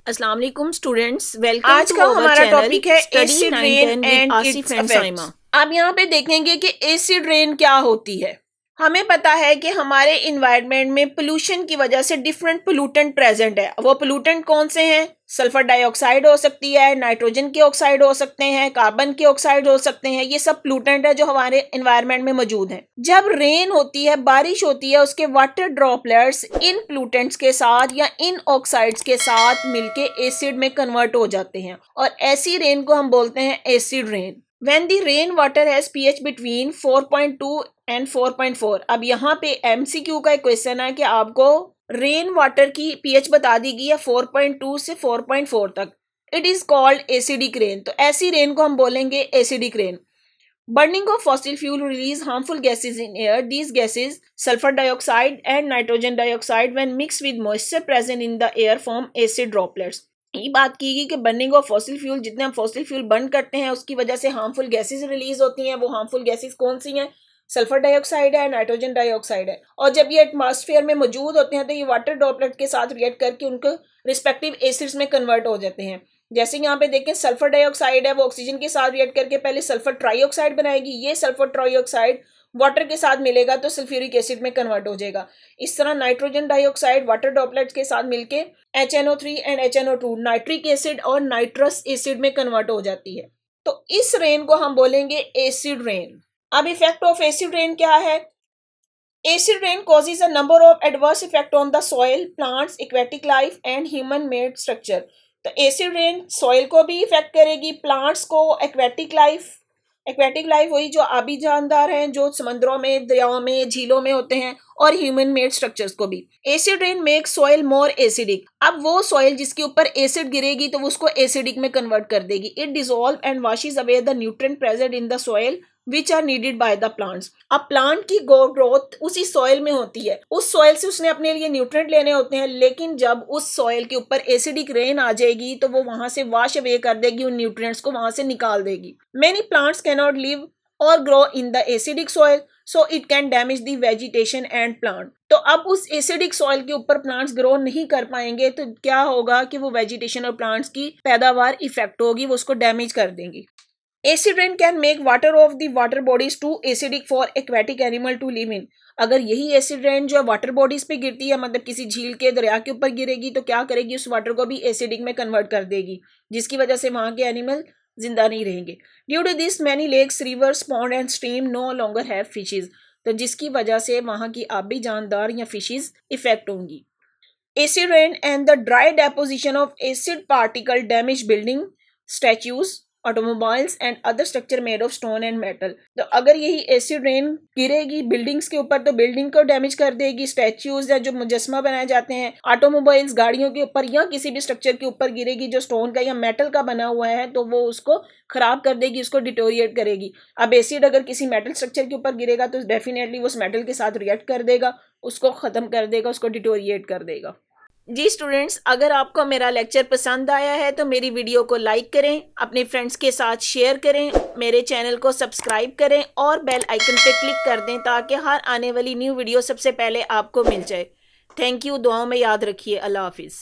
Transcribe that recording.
अस्सलाम वालेकुम students, welcome आज टू का अवर हमारा चैनल टॉपिक है study acid 9 rain 10 with and Asif it's and effects. Saima. अब यहाँ पे देखेंगे कि एसिड रेन क्या होती है। हमें पता है कि हमारे इन्वायरमेंट में पोल्यूशन की वजह से डिफरेंट पोल्यूटेंट प्रेजेंट है। वो पोल्यूटेंट कौन से हैं? सल्फर डाइऑक्साइड हो सकती है, नाइट्रोजन के ऑक्साइड हो सकते हैं, कार्बन के ऑक्साइड हो सकते हैं। ये सब पोल्यूटेंट है जो हमारे इन्वायरमेंट में मौजूद हैं। जब रेन होती है, बारिश होती है, उसके वाटर ड्रॉपलेट्स इन पोल्यूटेंट्स के साथ या इन ऑक्साइड्स के साथ मिलके एसिड में कन्वर्ट हो जाते हैं और ऐसी रेन को हम बोलते हैं acid rain. When the rain water has pH between 4.2 and 4.4। अब यहाँ पे MCQ का एक क्वेश्चन है कि आपको रेन वाटर की pH बता दी गई है 4.2 से 4.4 तक। It is called acidic rain. तो ऐसी रेन को हम बोलेंगे acidic rain. Burning of fossil fuel release harmful gases in air. These gases, sulfur dioxide and nitrogen dioxide, when mixed with moisture present in the air, form acid droplets। ये बात की गई कि बर्निंग ऑफ फॉसिल फ्यूल, जितने हम fossil fuel burn करते हैं उसकी वजह से हार्मफुल गैसेस रिलीज होती हैं। वो हार्मफुल गैसेस कौन सी हैं? सल्फर डाइऑक्साइड है, नाइट्रोजन डाइऑक्साइड है। और जब ये एटमॉस्फेयर में मौजूद होते हैं तो ये वाटर ड्रॉपलेट के साथ रिएक्ट करके उनको रिस्पेक्टिव एसिड्स में कन्वर्ट हो जाते हैं। जैसे यहाँ पे देखें, सल्फर डाइऑक्साइड है, वो ऑक्सीजन के साथ रिएक्ट करके पहले सल्फर ट्राइऑक्साइड बनाएगी। ये सल्फर ट्राइऑक्साइड वाटर के साथ मिलेगा तो सल्फ्यूरिक एसिड में कन्वर्ट हो जाएगा। इस तरह नाइट्रोजन डाइऑक्साइड वाटर ड्रॉपलेट्स के साथ मिलके HNO3 and HNO2 nitric acid और नाइट्रस एसिड में कन्वर्ट हो जाती है। तो इस रेन को हम बोलेंगे एसिड रेन। अब इफेक्ट ऑफ एसिड रेन क्या है? Acid rain causes a number of adverse effect on the soil, plants, aquatic life and human made structure। तो एसिड रेन सॉइल को भी इफेक्ट करेगी, प्लांट्स को, एक्वेटिक लाइफ वही जो आबी जानदार हैं जो समंदरों में, दरियाओं में, झीलों में होते हैं, और ह्यूमन मेड स्ट्रक्चर्स को भी। Acid rain make soil more acidic. अब वो सॉइल जिसके ऊपर एसिड गिरेगी तो वो उसको एसिडिक में कन्वर्ट कर देगी। It dissolve and washes away the nutrient present in the soil which are needed by the plants. अब प्लांट की ग्रोथ उसी सॉइल में होती है, उस सॉइल से उसने अपने लिए न्यूट्रिएंट लेने होते हैं, लेकिन जब उस सॉइल के ऊपर एसिडिक रेन आ जाएगी तो वो वहां से वॉश अवे कर देगी, उन न्यूट्रिएंट्स को वहां से निकाल देगी। Many plants can not live or grow in the acidic soil, so it can damage the vegetation and plant. तो अब उस एसिडिक सॉइल के ऊपर प्लांट्स ग्रो नहीं कर पाएंगे तो क्या होगा कि वो वेजिटेशन और प्लांट्स की पैदावार इफेक्ट होगी, वो उसको डैमेज कर देंगी। Acid rain can make water of the water bodies too acidic for aquatic animal to live in. अगर यही एसिड रेन जो वाटर बॉडीज पे गिरती है, मतलब किसी झील के, दरिया के ऊपर गिरेगी, तो क्या करेगी? उस वाटर को भी एसिडिक में कन्वर्ट कर देगी, जिसकी वजह से वहां के एनिमल जिंदा नहीं रहेंगे। Due to this many lakes, rivers, pond and stream no longer have fishes. तो जिसकी वजह से वहां की आबी जानदार या फिशेज इफेक्ट होंगी। Acid rain and the dry deposition of acid particle damage building, statues, automobiles and other structure made of stone and metal. तो अगर यही एसिड रेन गिरेगी बिल्डिंग्स के ऊपर तो बिल्डिंग को डैमेज कर देगी। स्टैच्यूज या जो मुजस्मा बनाए जाते हैं, ऑटोमोबाइल्स, गाड़ियों के ऊपर या किसी भी स्ट्रक्चर के ऊपर गिरेगी जो स्टोन का या मेटल का बना हुआ है तो वो उसको खराब कर देगी, उसको डिटोरिएट करेगी। अब एसिड अगर किसी मेटल स्ट्रक्चर के ऊपर गिरेगा तो डेफिनेटली उस मेटल के साथ रिएक्ट कर देगा, उसको खत्म कर देगा, उसको डिटोरिएट कर देगा। जी स्टूडेंट्स, अगर आपको मेरा लेक्चर पसंद आया है तो मेरी वीडियो को लाइक करें, अपने फ्रेंड्स के साथ शेयर करें, मेरे चैनल को सब्सक्राइब करें और बेल आइकन पे क्लिक कर दें ताकि हर आने वाली न्यू वीडियो सबसे पहले आपको मिल जाए। Thank you. दुआओं में याद रखिए। अल्लाह हाफिज़।